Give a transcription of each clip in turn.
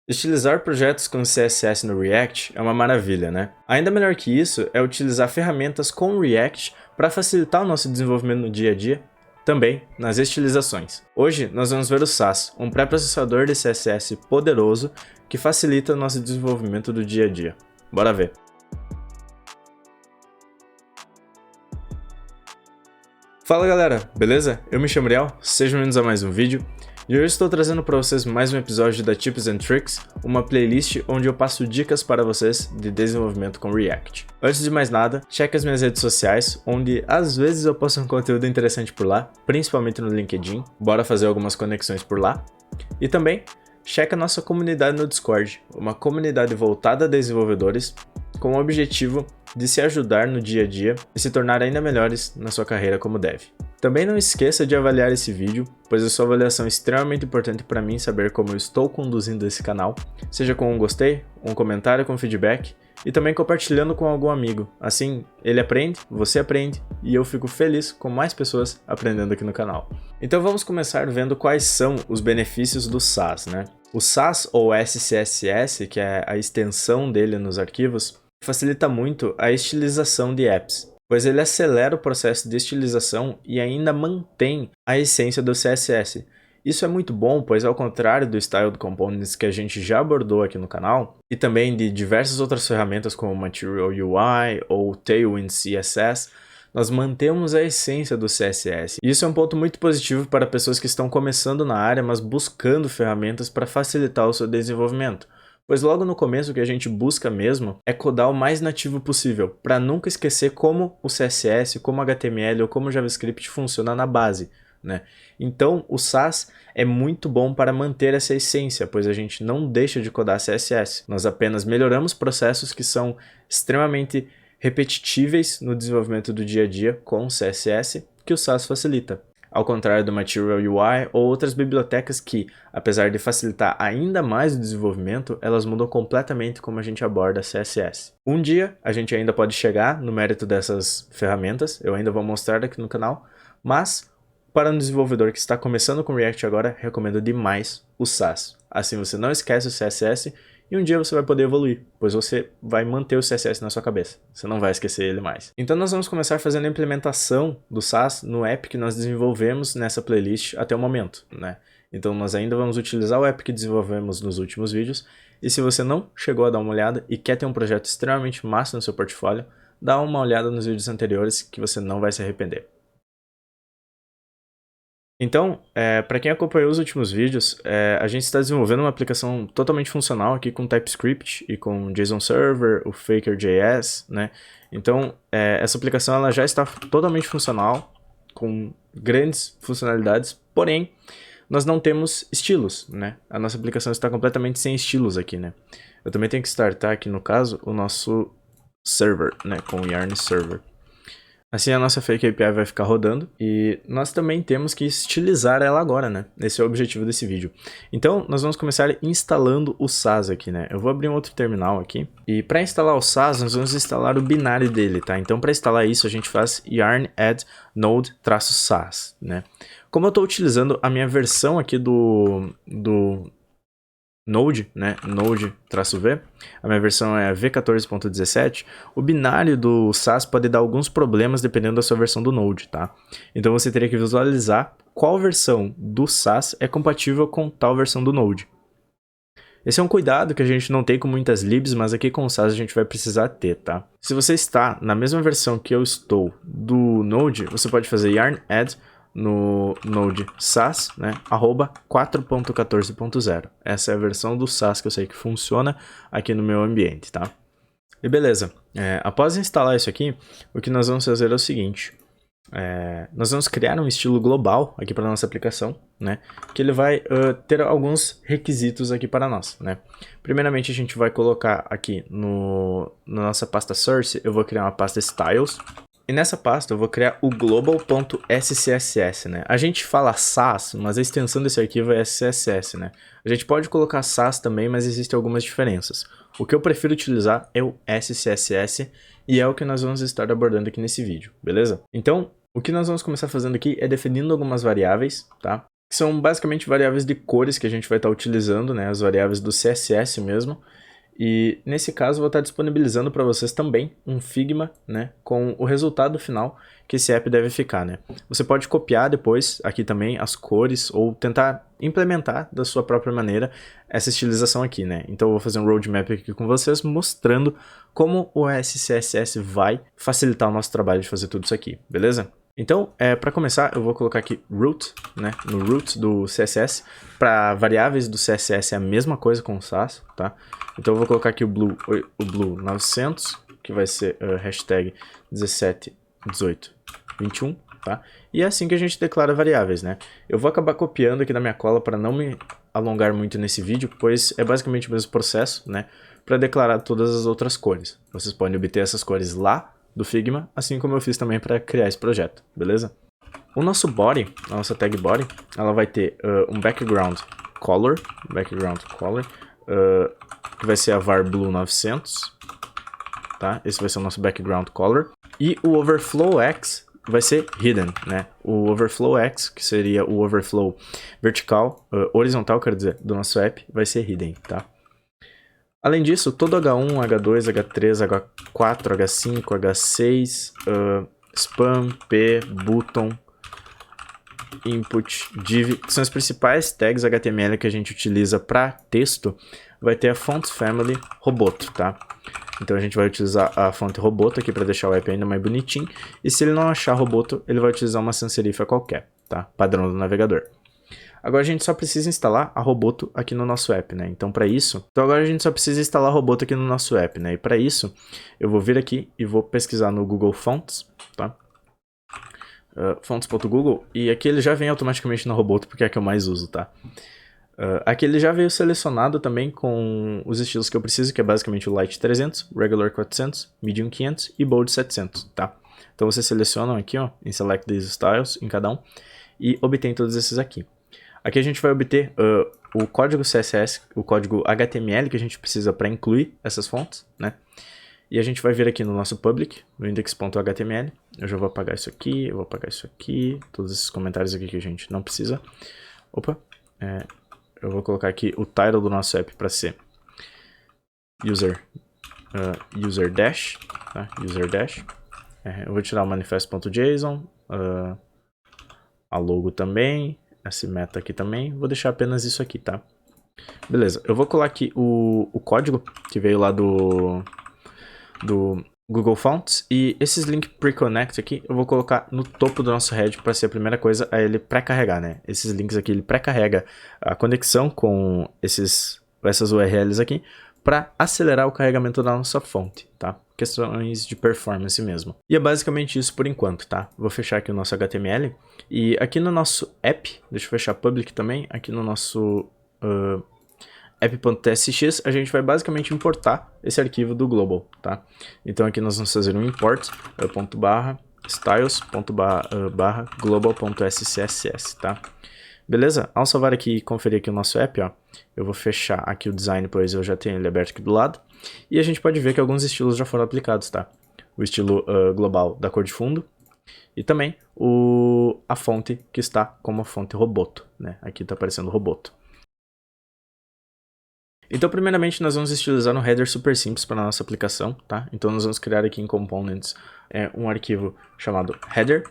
Estilizar projetos com CSS no React é uma maravilha, né? Ainda melhor que isso é utilizar ferramentas com o React para facilitar o nosso desenvolvimento no dia a dia, também nas estilizações. Hoje nós vamos ver o Sass, um pré-processador de CSS poderoso que facilita o nosso desenvolvimento do dia a dia. Bora ver! Fala galera, beleza? Eu me chamo Ariel, sejam bem-vindos a mais um vídeo. E hoje estou trazendo para vocês mais um episódio da Tips and Tricks, uma playlist onde eu passo dicas para vocês de desenvolvimento com React. Antes de mais nada, cheque as minhas redes sociais, onde às vezes eu posto um conteúdo interessante por lá, principalmente no LinkedIn, bora fazer algumas conexões por lá. E também, cheque a nossa comunidade no Discord, uma comunidade voltada a desenvolvedores, com o objetivo de se ajudar no dia a dia e se tornar ainda melhores na sua carreira como dev. Também não esqueça de avaliar esse vídeo, pois a sua avaliação é extremamente importante para mim saber como eu estou conduzindo esse canal, seja com um gostei, um comentário com feedback e também compartilhando com algum amigo. Assim, ele aprende, você aprende e eu fico feliz com mais pessoas aprendendo aqui no canal. Então vamos começar vendo quais são os benefícios do Sass, né? O Sass ou SCSS, que é a extensão dele nos arquivos, facilita muito a estilização de apps, pois ele acelera o processo de estilização e ainda mantém a essência do CSS. Isso é muito bom, pois ao contrário do Styled Components que a gente já abordou aqui no canal, e também de diversas outras ferramentas como Material UI ou Tailwind CSS, nós mantemos a essência do CSS. E isso é um ponto muito positivo para pessoas que estão começando na área, mas buscando ferramentas para facilitar o seu desenvolvimento. Pois logo no começo o que a gente busca mesmo é codar o mais nativo possível, para nunca esquecer como o CSS, como o HTML ou como o JavaScript funciona na base, né? Então o Sass é muito bom para manter essa essência, pois a gente não deixa de codar CSS, nós apenas melhoramos processos que são extremamente repetitíveis no desenvolvimento do dia a dia com o CSS, que o Sass facilita. Ao contrário do Material UI ou outras bibliotecas que, apesar de facilitar ainda mais o desenvolvimento, elas mudam completamente como a gente aborda CSS. Um dia a gente ainda pode chegar no mérito dessas ferramentas, eu ainda vou mostrar aqui no canal, mas para um desenvolvedor que está começando com React agora, recomendo demais o Sass. Assim você não esquece o CSS e um dia você vai poder evoluir, pois você vai manter o CSS na sua cabeça, você não vai esquecer ele mais. Então nós vamos começar fazendo a implementação do Sass no app que nós desenvolvemos nessa playlist até o momento, né? Então nós ainda vamos utilizar o app que desenvolvemos nos últimos vídeos, e se você não chegou a dar uma olhada e quer ter um projeto extremamente massa no seu portfólio, dá uma olhada nos vídeos anteriores que você não vai se arrepender. Então, para quem acompanhou os últimos vídeos, a gente está desenvolvendo uma aplicação totalmente funcional aqui com TypeScript e com JSON Server, o Faker.js, né? Então, essa aplicação ela já está totalmente funcional, com grandes funcionalidades, porém, nós não temos estilos, né? A nossa aplicação está completamente sem estilos aqui, né? Eu também tenho que startar aqui, no caso, o nosso server, né? Com o Yarn Server. Assim a nossa Fake API vai ficar rodando e nós também temos que estilizar ela agora, né? Esse é o objetivo desse vídeo. Então, nós vamos começar instalando o Sass aqui, né? Eu vou abrir um outro terminal aqui e para instalar o Sass, nós vamos instalar o binário dele, tá? Então, para instalar isso, a gente faz yarn add node-sass, né? Como eu estou utilizando a minha versão aqui do Node, né, Node-V, a minha versão é V14.17, o binário do Sass pode dar alguns problemas dependendo da sua versão do Node, tá? Então você teria que visualizar qual versão do Sass é compatível com tal versão do Node. Esse é um cuidado que a gente não tem com muitas libs, mas aqui com o Sass a gente vai precisar ter, tá? Se você está na mesma versão que eu estou do Node, você pode fazer yarn add no Node Sass, né, @4.14.0. Essa é a versão do Sass que eu sei que funciona aqui no meu ambiente, tá? E beleza, após instalar isso aqui, o que nós vamos fazer é o seguinte, nós vamos criar um estilo global aqui para nossa aplicação, né, que ele vai ter alguns requisitos aqui para nós, né. Primeiramente a gente vai colocar aqui na nossa pasta source, eu vou criar uma pasta styles. E nessa pasta eu vou criar o global.scss, né? A gente fala Sass, mas a extensão desse arquivo é SCSS, né? A gente pode colocar Sass também, mas existem algumas diferenças. O que eu prefiro utilizar é o SCSS e é o que nós vamos estar abordando aqui nesse vídeo, beleza? Então, o que nós vamos começar fazendo aqui é definindo algumas variáveis, tá? que são basicamente variáveis de cores que a gente vai estar utilizando, né, as variáveis do CSS mesmo. E nesse caso eu vou estar disponibilizando para vocês também um Figma, né, com o resultado final que esse app deve ficar, né. Você pode copiar depois aqui também as cores ou tentar implementar da sua própria maneira essa estilização aqui, né. Então eu vou fazer um roadmap aqui com vocês mostrando como o SCSS vai facilitar o nosso trabalho de fazer tudo isso aqui, beleza? Então, para começar, eu vou colocar aqui root, né, no root do CSS. Para variáveis do CSS é a mesma coisa com o Sass, tá? Então eu vou colocar aqui o blue 900, que vai ser hashtag 17, 18, 21, tá? E é assim que a gente declara variáveis, né? Eu vou acabar copiando aqui na minha cola para não me alongar muito nesse vídeo, pois é basicamente o mesmo processo, né, para declarar todas as outras cores. Vocês podem obter essas cores lá do Figma, assim como eu fiz também para criar esse projeto, beleza? O nosso body, a nossa tag body, ela vai ter um background color, que vai ser a var blue 900, tá? Esse vai ser o nosso background color. E o overflow x vai ser hidden, né? O overflow x, que seria o overflow vertical, horizontal, quer dizer, do nosso app, vai ser hidden, tá? Além disso, todo H1, H2, H3, H4, H5, H6, spam, p, button, input, div, que são as principais tags HTML que a gente utiliza para texto, vai ter a font family Roboto, tá? Então a gente vai utilizar a fonte Roboto aqui para deixar o app ainda mais bonitinho, e se ele não achar Roboto, ele vai utilizar uma sans serifa qualquer, tá? Padrão do navegador. Agora a gente só precisa instalar a Roboto aqui no nosso app, né? Então para isso, agora a gente só precisa instalar a Roboto aqui no nosso app, né? E para isso, eu vou vir aqui e vou pesquisar no Google Fonts, tá? Fonts.google, e aqui ele já vem automaticamente na Roboto, porque é a que eu mais uso, tá? Aqui ele já veio selecionado também com os estilos que eu preciso, que é basicamente o Light 300, Regular 400, Medium 500 e Bold 700, tá? Então vocês selecionam aqui, ó, em Select These Styles, em cada um, e obtém todos esses aqui. Aqui a gente vai obter o código CSS, o código HTML que a gente precisa para incluir essas fontes, né? E a gente vai vir aqui no nosso public, no index.html. Eu já vou apagar isso aqui, eu vou apagar isso aqui, todos esses comentários aqui que a gente não precisa. Opa, eu vou colocar aqui o title do nosso app para ser user dash, tá? User dash. Eu vou tirar o manifest.json, a logo também, esse meta aqui também, vou deixar apenas isso aqui, tá? Beleza, eu vou colar aqui o código que veio lá do Google Fonts, e esses link pre-connect aqui eu vou colocar no topo do nosso head para ser a primeira coisa a ele pré-carregar, né? Esses links aqui ele pré-carrega a conexão com essas URLs aqui para acelerar o carregamento da nossa fonte, tá? Questões de performance mesmo. E é basicamente isso por enquanto, tá? Vou fechar aqui o nosso HTML e aqui no nosso app, deixa eu fechar public também, aqui no nosso app.tsx, a gente vai basicamente importar esse arquivo do global, tá? Então aqui nós vamos fazer um import styles.global.scss, tá? Beleza? Ao salvar aqui e conferir aqui o nosso app, ó, eu vou fechar aqui o design, pois eu já tenho ele aberto aqui do lado. E a gente pode ver que alguns estilos já foram aplicados, tá? O estilo global da cor de fundo e também a fonte que está como a fonte Roboto, né? Aqui está aparecendo Roboto. Então, primeiramente, nós vamos estilizar um header super simples para a nossa aplicação, tá? Então, nós vamos criar aqui em Components um arquivo chamado header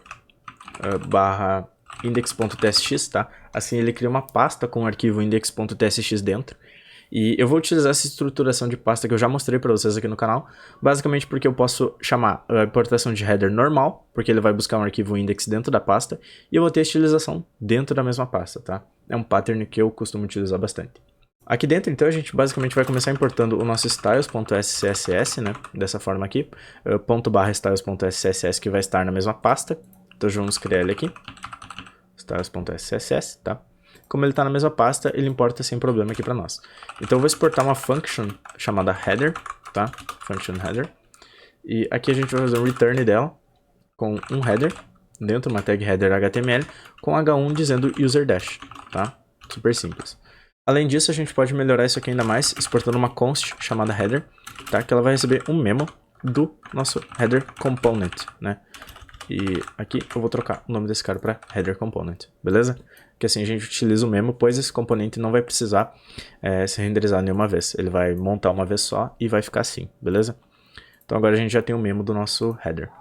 barra index.tsx, tá? Assim, ele cria uma pasta com o arquivo index.tsx dentro. E eu vou utilizar essa estruturação de pasta que eu já mostrei para vocês aqui no canal, basicamente porque eu posso chamar a importação de header normal, porque ele vai buscar um arquivo index dentro da pasta, e eu vou ter a estilização dentro da mesma pasta, tá? É um pattern que eu costumo utilizar bastante. Aqui dentro, então, a gente basicamente vai começar importando o nosso styles.scss, né? Dessa forma aqui, _styles.scss, que vai estar na mesma pasta. Então, vamos criar ele aqui, styles.scss, tá? Como ele está na mesma pasta, ele importa sem problema aqui para nós. Então, eu vou exportar uma function chamada header, tá? Function header. E aqui a gente vai fazer um return dela com um header, dentro de uma tag header HTML, com H1 dizendo user dash, tá? Super simples. Além disso, a gente pode melhorar isso aqui ainda mais, exportando uma const chamada header, tá? Que ela vai receber um memo do nosso header component, né? E aqui eu vou trocar o nome desse cara para header component, beleza? que assim a gente utiliza o memo, pois esse componente não vai precisar se renderizar nenhuma vez. Ele vai montar uma vez só e vai ficar assim, beleza? Então agora a gente já tem o memo do nosso header.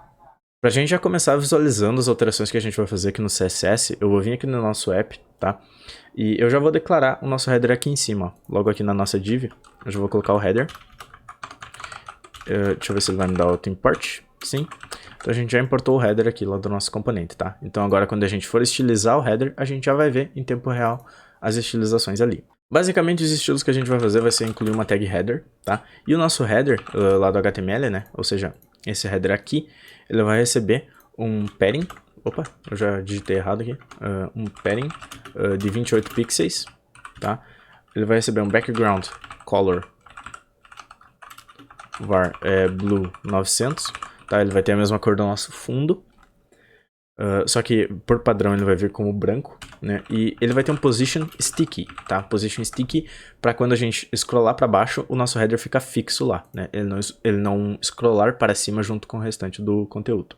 Pra gente já começar visualizando as alterações que a gente vai fazer aqui no CSS, eu vou vir aqui no nosso app, tá? E eu já vou declarar o nosso header aqui em cima, ó. Logo aqui na nossa div, eu já vou colocar o header. Deixa eu ver se ele vai me dar outro import. Sim. Então a gente já importou o header aqui lá do nosso componente, tá? Então agora quando a gente for estilizar o header, a gente já vai ver em tempo real as estilizações ali. Basicamente os estilos que a gente vai fazer vai ser incluir uma tag header, tá? E o nosso header lá do HTML, né? Ou seja, esse header aqui, ele vai receber um padding. Opa, eu já digitei errado aqui. Um padding de 28 pixels, tá? Ele vai receber um background color var blue 900, tá? Ele vai ter a mesma cor do nosso fundo, só que por padrão ele vai vir como branco, né? E ele vai ter um position sticky, tá? Position sticky para quando a gente scrollar para baixo, o nosso header fica fixo lá, né? Ele não scrollar para cima junto com o restante do conteúdo.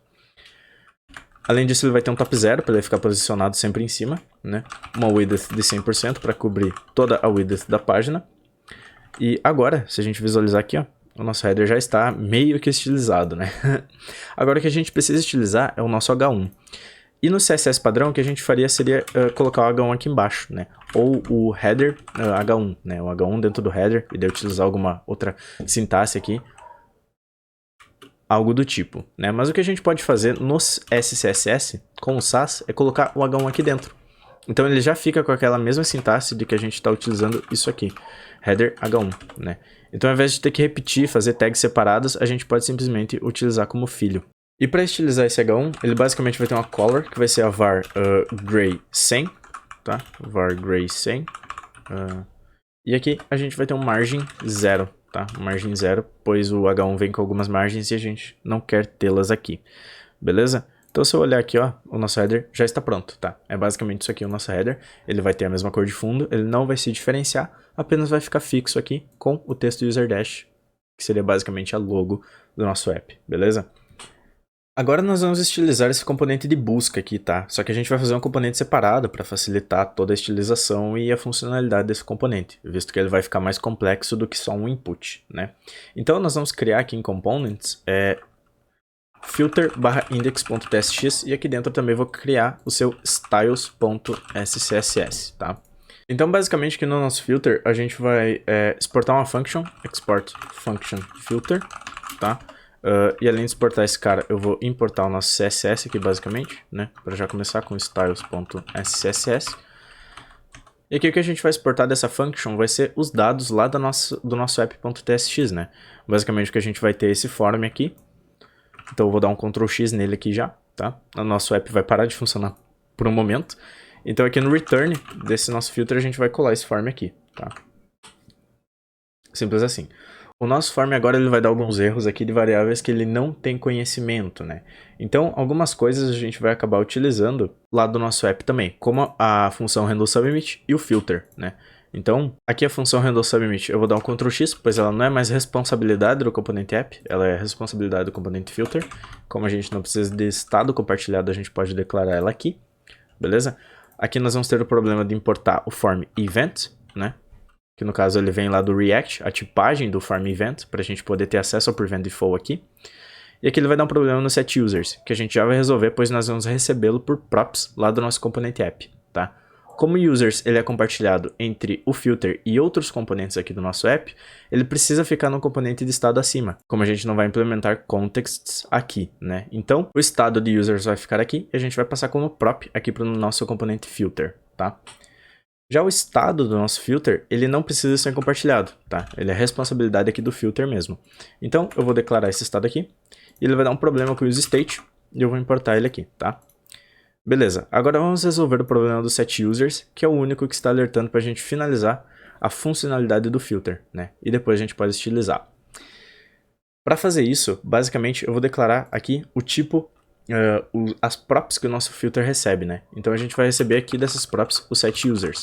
Além disso, ele vai ter um top 0 para ele ficar posicionado sempre em cima, né? Uma width de 100% para cobrir toda a width da página. E agora, se a gente visualizar aqui, ó, o nosso header já está meio que estilizado, né? Agora o que a gente precisa estilizar é o nosso H1. E no CSS padrão, o que a gente faria seria colocar o H1 aqui embaixo, né? Ou o header H1, né? O H1 dentro do header, e daí utilizar alguma outra sintaxe aqui. Algo do tipo, né? Mas o que a gente pode fazer no SCSS, com o Sass, é colocar o H1 aqui dentro. Então ele já fica com aquela mesma sintaxe de que a gente está utilizando isso aqui, header H1, né? Então ao invés de ter que repetir, fazer tags separadas, a gente pode simplesmente utilizar como filho. E para estilizar esse H1, ele basicamente vai ter uma color, que vai ser a var gray 100, tá? Var gray 100. E aqui a gente vai ter um margem 0, tá? Margem 0, pois o H1 vem com algumas margens e a gente não quer tê-las aqui, beleza? Então se eu olhar aqui, ó, o nosso header já está pronto, tá? É basicamente isso aqui o nosso header. Ele vai ter a mesma cor de fundo, ele não vai se diferenciar, apenas vai ficar fixo aqui com o texto user dash, que seria basicamente a logo do nosso app, beleza? Agora nós vamos estilizar esse componente de busca aqui, tá? Só que a gente vai fazer um componente separado para facilitar toda a estilização e a funcionalidade desse componente, visto que ele vai ficar mais complexo do que só um input, né? Então nós vamos criar aqui em components filter/index.tsx e aqui dentro eu também vou criar o seu styles.scss, tá? Então basicamente aqui no nosso filter a gente vai exportar uma function, export function filter, tá? E além de exportar esse cara, eu vou importar o nosso CSS aqui basicamente, né? Para já começar com styles.scss. E aqui o que a gente vai exportar dessa function vai ser os dados lá do nosso app.tsx, né? Basicamente o que a gente vai ter esse form aqui. Então eu vou dar um Ctrl X nele aqui já, tá? O nosso app vai parar de funcionar por um momento. Então aqui no return desse nosso filter a gente vai colar esse form aqui, tá? Simples assim. O nosso form agora ele vai dar alguns erros aqui de variáveis que ele não tem conhecimento, né? Então algumas coisas a gente vai acabar utilizando lá do nosso app também, como a função handleSubmit e o filter, né? Então, aqui a função handleSubmit eu vou dar um Ctrl X, pois ela não é mais responsabilidade do componente app, ela é responsabilidade do componente filter. Como a gente não precisa de estado compartilhado, a gente pode declarar ela aqui, beleza? Aqui nós vamos ter o problema de importar o form event, né? Que no caso ele vem lá do React, a tipagem do form event, para a gente poder ter acesso ao prevent default aqui. E aqui ele vai dar um problema no set users, que a gente já vai resolver, pois nós vamos recebê-lo por props lá do nosso componente app, tá? Como users ele é compartilhado entre o filter e outros componentes aqui do nosso app, ele precisa ficar no componente de estado acima, como a gente não vai implementar contexts aqui, né? Então, o estado de users vai ficar aqui e a gente vai passar como prop aqui para o nosso componente filter, tá? Já o estado do nosso filter, ele não precisa ser compartilhado, tá? Ele é responsabilidade aqui do filter mesmo. Então, eu vou declarar esse estado aqui, e ele vai dar um problema com o useState, e eu vou importar ele aqui, tá? Beleza, agora vamos resolver o problema do setUsers, que é o único que está alertando para a gente finalizar a funcionalidade do filter, né? E depois a gente pode estilizar. Para fazer isso, basicamente eu vou declarar aqui o tipo, as props que o nosso filter recebe, né? Então a gente vai receber aqui dessas props o setUsers.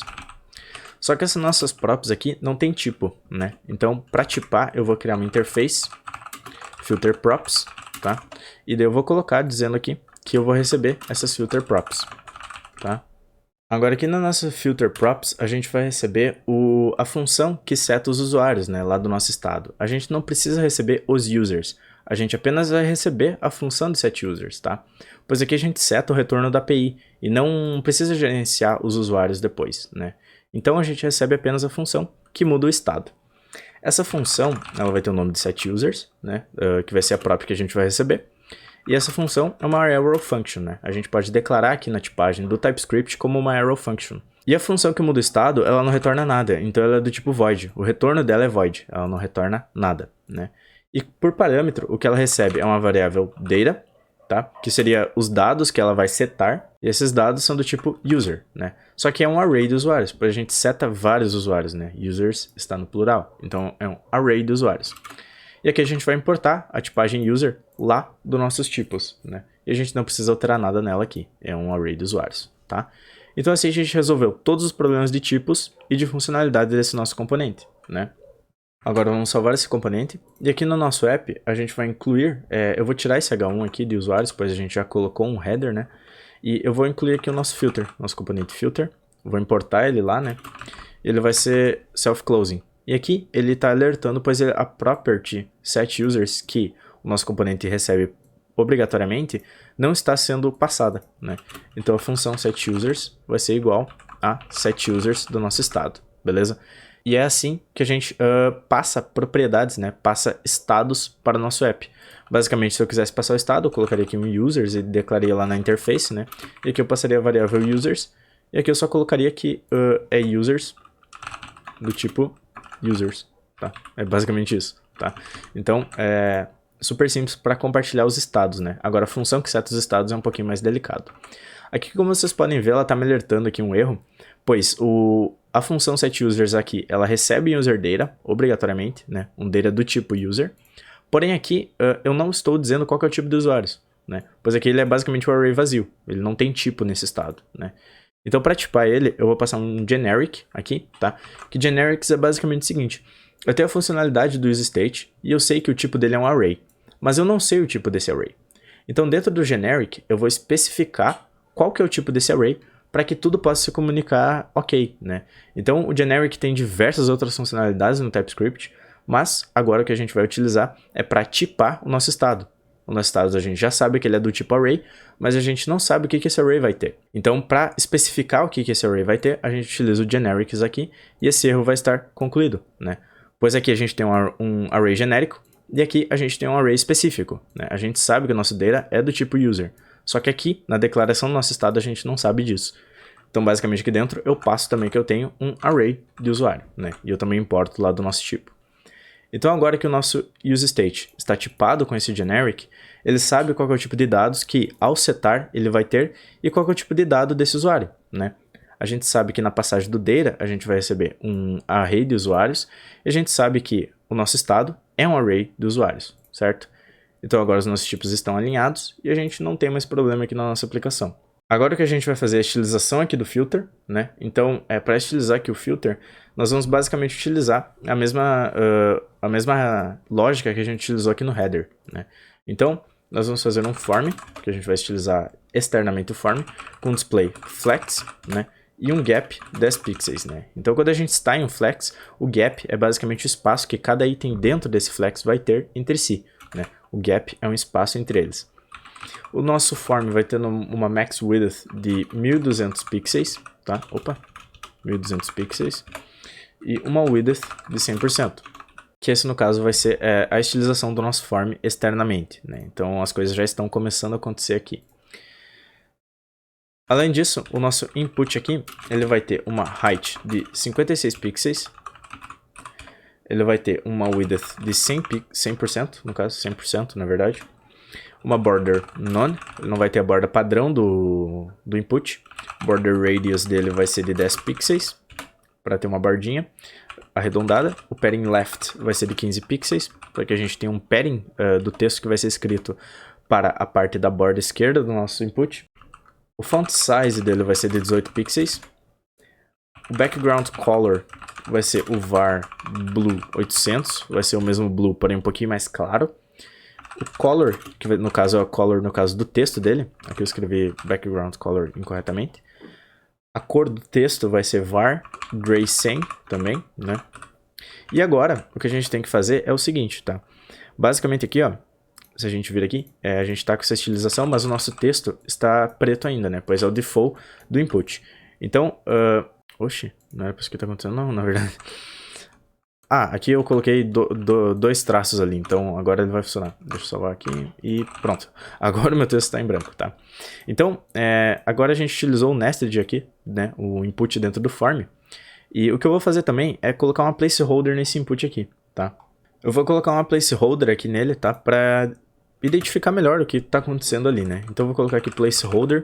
Só que essas nossas props aqui não tem tipo, né? Então para tipar eu vou criar uma interface, filter props, tá? E daí eu vou colocar dizendo aqui que eu vou receber essas filter props, tá? Agora aqui na nossa filter props, a gente vai receber a função que seta os usuários, né, lá do nosso estado. A gente não precisa receber os users, a gente apenas vai receber a função de setUsers, tá? Pois aqui a gente seta o retorno da API e não precisa gerenciar os usuários depois, né? Então a gente recebe apenas a função que muda o estado. Essa função, ela vai ter o nome de setUsers, né, que vai ser a própria que a gente vai receber. E essa função é uma arrow function, né? A gente pode declarar aqui na tipagem do TypeScript como uma arrow function. E a função que muda o estado, ela não retorna nada, então ela é do tipo void. O retorno dela é void, ela não retorna nada, né? E por parâmetro, o que ela recebe é uma variável data, tá? Que seria os dados que ela vai setar, e esses dados são do tipo user, né? Só que é um array de usuários, porque a gente seta vários usuários, né? Users está no plural, então é um array de usuários. E aqui a gente vai importar a tipagem user lá dos nossos tipos, né? E a gente não precisa alterar nada nela aqui, é um array de usuários, tá? Então assim a gente resolveu todos os problemas de tipos e de funcionalidade desse nosso componente, né? Agora vamos salvar esse componente, e aqui no nosso app a gente vai incluir, eu vou tirar esse H1 aqui de usuários, pois a gente já colocou um header, né? E eu vou incluir aqui o nosso filter, nosso componente filter, vou importar ele lá, né? Ele vai ser self-closing. E aqui ele está alertando, pois a property setUsers que o nosso componente recebe obrigatoriamente não está sendo passada, né? Então a função setUsers vai ser igual a setUsers do nosso estado, beleza? E é assim que a gente passa propriedades, né? Passa estados para o nosso app. Basicamente, se eu quisesse passar o estado, eu colocaria aqui um users e declararia lá na interface, né? E aqui eu passaria a variável users. E aqui eu só colocaria que é users do tipo users, tá? É basicamente isso, tá? Então, é super simples para compartilhar os estados, né? Agora, a função que seta os estados é um pouquinho mais delicado. Aqui, como vocês podem ver, ela está me alertando aqui um erro, pois a função setUsers aqui, ela recebe user data, obrigatoriamente, né? Um data do tipo user. Porém, aqui, eu não estou dizendo qual que é o tipo de usuários, né? Pois aqui ele é basicamente um array vazio, ele não tem tipo nesse estado, né? Então, para tipar ele, eu vou passar um generic aqui, tá? Que generics é basicamente o seguinte: eu tenho a funcionalidade do useState e eu sei que o tipo dele é um array, mas eu não sei o tipo desse array. Então, dentro do generic, eu vou especificar qual que é o tipo desse array para que tudo possa se comunicar ok, né? Então, o generic tem diversas outras funcionalidades no TypeScript, mas agora o que a gente vai utilizar é para tipar o nosso estado. O nosso estado a gente já sabe que ele é do tipo array, mas a gente não sabe o que esse array vai ter. Então, para especificar o que esse array vai ter, a gente utiliza o generics aqui e esse erro vai estar concluído, né? Pois aqui a gente tem um array genérico e aqui a gente tem um array específico, né? A gente sabe que o nosso data é do tipo user, só que aqui na declaração do nosso estado a gente não sabe disso. Então, basicamente aqui dentro eu passo também que eu tenho um array de usuário, né? E eu também importo lá do nosso tipo. Então agora que o nosso useState está tipado com esse generic, ele sabe qual é o tipo de dados que, ao setar, ele vai ter e qual é o tipo de dado desse usuário, né? A gente sabe que na passagem do data, a gente vai receber um array de usuários e a gente sabe que o nosso estado é um array de usuários, certo? Então agora os nossos tipos estão alinhados e a gente não tem mais problema aqui na nossa aplicação. Agora o que a gente vai fazer é a estilização aqui do filter, né? Então, para estilizar aqui o filter, nós vamos basicamente utilizar a mesma lógica que a gente utilizou aqui no header, né? Então, nós vamos fazer um form, que a gente vai estilizar externamente o form, com display flex, né? E um gap 10 pixels, né? Então, quando a gente está em um flex, o gap é basicamente o espaço que cada item dentro desse flex vai ter entre si, né? O gap é um espaço entre eles. O nosso form vai ter uma max width de 1200 pixels, tá? 1200 pixels. E uma width de 100%. Que esse, no caso, vai ser a estilização do nosso form externamente, né? Então, as coisas já estão começando a acontecer aqui. Além disso, o nosso input aqui, ele vai ter uma height de 56 pixels. Ele vai ter uma width de 100%, no caso, 100% na verdade. Uma border none, ele não vai ter a borda padrão do input. Border radius dele vai ser de 10 pixels, para ter uma bordinha arredondada. O padding left vai ser de 15 pixels, para que a gente tenha um padding do texto que vai ser escrito para a parte da borda esquerda do nosso input. O font size dele vai ser de 18 pixels. O background color vai ser o var blue 800, vai ser o mesmo blue, porém um pouquinho mais claro. O color, que no caso é o color no caso do texto dele, aqui eu escrevi background color incorretamente. A cor do texto vai ser var gray 100 também, né? E agora, o que a gente tem que fazer é o seguinte, tá? Basicamente aqui, ó, se a gente vir aqui, a gente tá com essa estilização, mas o nosso texto está preto ainda, né? Pois é o default do input. Então, oxi, não era pra isso que tá acontecendo não, na verdade. Aqui eu coloquei dois traços ali, então agora ele vai funcionar. Deixa eu salvar aqui e pronto. Agora o meu texto está em branco, tá? Então, agora a gente utilizou o nested aqui, né? O input dentro do form. E o que eu vou fazer também é colocar uma placeholder nesse input aqui, tá? Eu vou colocar uma placeholder aqui nele, tá? Pra identificar melhor o que está acontecendo ali, né? Então eu vou colocar aqui placeholder,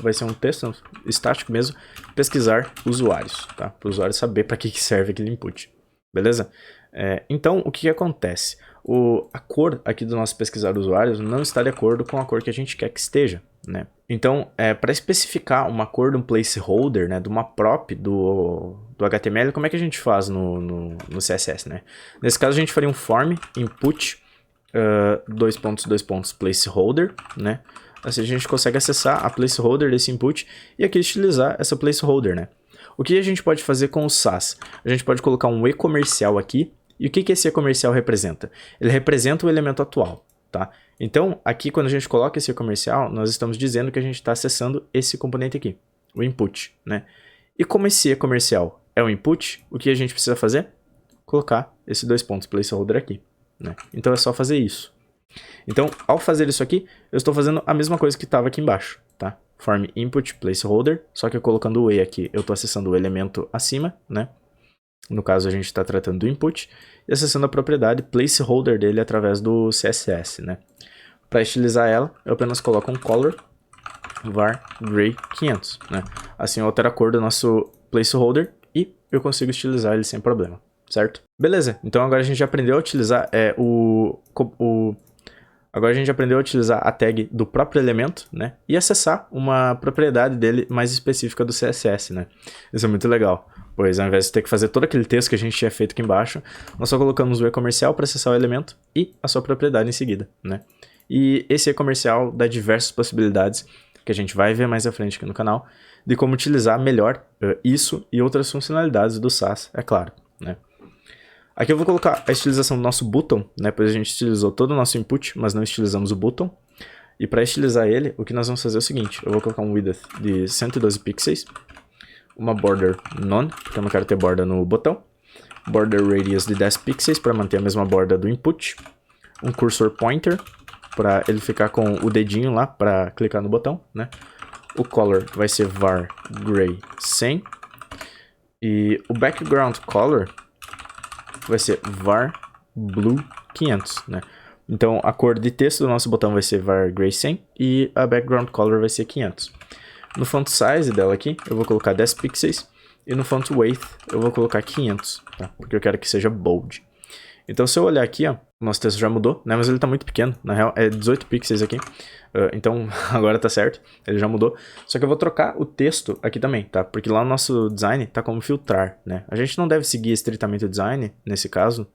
vai ser um texto estático mesmo, pesquisar usuários, tá? Para o usuário saber para que serve aquele input. Beleza? Então, o que acontece? A cor aqui do nosso pesquisar usuários não está de acordo com a cor que a gente quer que esteja, né? Então, para especificar uma cor de um placeholder, né, de uma prop do HTML, como é que a gente faz no CSS, né? Nesse caso, a gente faria um form input placeholder, né? Assim a gente consegue acessar a placeholder desse input e aqui utilizar essa placeholder, né? O que a gente pode fazer com o Sass? A gente pode colocar um e-comercial aqui. E o que esse e-comercial representa? Ele representa o elemento atual, tá? Então, aqui quando a gente coloca esse e-comercial, nós estamos dizendo que a gente está acessando esse componente aqui, o input, né? E como esse e-comercial é o input, o que a gente precisa fazer? Colocar esse placeholder aqui, né? Então é só fazer isso. Então, ao fazer isso aqui, eu estou fazendo a mesma coisa que estava aqui embaixo, tá? Form input placeholder, só que eu colocando o e aqui, eu estou acessando o elemento acima, né? No caso, a gente está tratando do input e acessando a propriedade placeholder dele através do CSS, né? Para estilizar ela, eu apenas coloco um color var gray 500, né? Assim eu altero a cor do nosso placeholder e eu consigo estilizar ele sem problema, certo? Beleza, então agora a gente já aprendeu a utilizar Agora a gente aprendeu a utilizar a tag do próprio elemento, né? E acessar uma propriedade dele mais específica do CSS, né? Isso é muito legal, pois ao invés de ter que fazer todo aquele texto que a gente tinha feito aqui embaixo, nós só colocamos o e-comercial para acessar o elemento e a sua propriedade em seguida, né? E esse e-comercial dá diversas possibilidades que a gente vai ver mais à frente aqui no canal, de como utilizar melhor isso e outras funcionalidades do Sass, é claro, né? Aqui eu vou colocar a estilização do nosso button, né? Pois a gente estilizou todo o nosso input, mas não estilizamos o button. E para estilizar ele, o que nós vamos fazer é o seguinte. Eu vou colocar um width de 112 pixels. Uma border none, porque eu não quero ter borda no botão. Border radius de 10 pixels para manter a mesma borda do input. Um cursor pointer, para ele ficar com o dedinho lá para clicar no botão, né? O color vai ser var gray 100. E o background color vai ser var blue 500, né? Então a cor de texto do nosso botão vai ser var gray 100 e a background color vai ser 500. No font size dela aqui, eu vou colocar 10 pixels e no font weight eu vou colocar 500, tá? Porque eu quero que seja bold. Então se eu olhar aqui, ó, o nosso texto já mudou, né? Mas ele tá muito pequeno, na real é 18 pixels aqui. Então agora tá certo, ele já mudou. Só que eu vou trocar o texto aqui também, tá? Porque lá no nosso design tá como filtrar, né? A gente não deve seguir estritamente o design, nesse caso.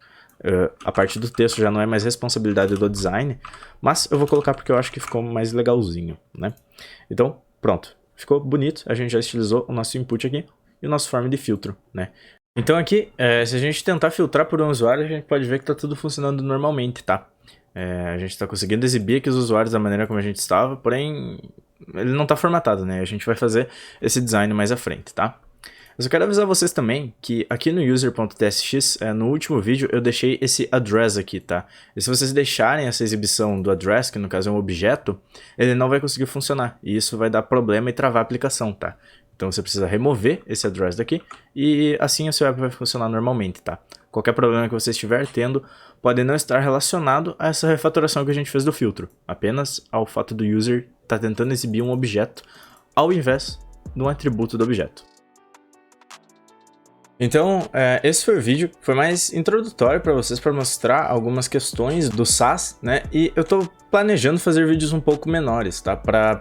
A parte do texto já não é mais responsabilidade do design. Mas eu vou colocar porque eu acho que ficou mais legalzinho, né? Então, pronto. Ficou bonito, a gente já estilizou o nosso input aqui e o nosso form de filtro, né? Então aqui, se a gente tentar filtrar por um usuário, a gente pode ver que tá tudo funcionando normalmente, tá? A gente está conseguindo exibir aqui os usuários da maneira como a gente estava, porém ele não está formatado, né? A gente vai fazer esse design mais à frente, tá? Eu só quero avisar vocês também que aqui no user.tsx, no último vídeo, eu deixei esse address aqui, tá? E se vocês deixarem essa exibição do address, que no caso é um objeto, ele não vai conseguir funcionar. E isso vai dar problema e travar a aplicação, tá? Então você precisa remover esse address daqui e assim o seu app vai funcionar normalmente, tá? Qualquer problema que você estiver tendo pode não estar relacionado a essa refatoração que a gente fez do filtro, apenas ao fato do user estar tentando exibir um objeto ao invés de um atributo do objeto. Então, esse foi o vídeo, foi mais introdutório para vocês, para mostrar algumas questões do Sass, né? E eu tô planejando fazer vídeos um pouco menores, tá? Para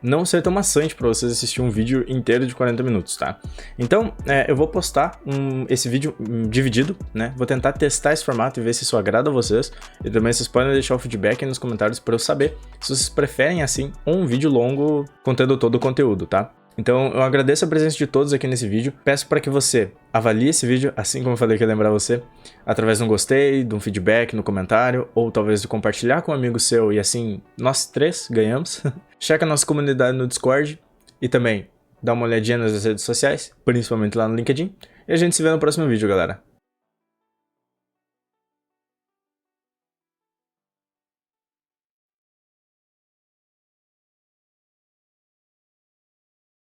não ser tão maçante para vocês assistir um vídeo inteiro de 40 minutos, tá? Então, eu vou postar esse vídeo dividido, né? Vou tentar testar esse formato e ver se isso agrada a vocês. E também vocês podem deixar o feedback aí nos comentários para eu saber se vocês preferem, assim, um vídeo longo contendo todo o conteúdo, tá? Então eu agradeço a presença de todos aqui nesse vídeo, peço para que você avalie esse vídeo, assim como eu falei que ia lembrar você, através de um gostei, de um feedback no comentário, ou talvez de compartilhar com um amigo seu e assim nós três ganhamos. Checa a nossa comunidade no Discord e também dá uma olhadinha nas redes sociais, principalmente lá no LinkedIn, e a gente se vê no próximo vídeo, galera.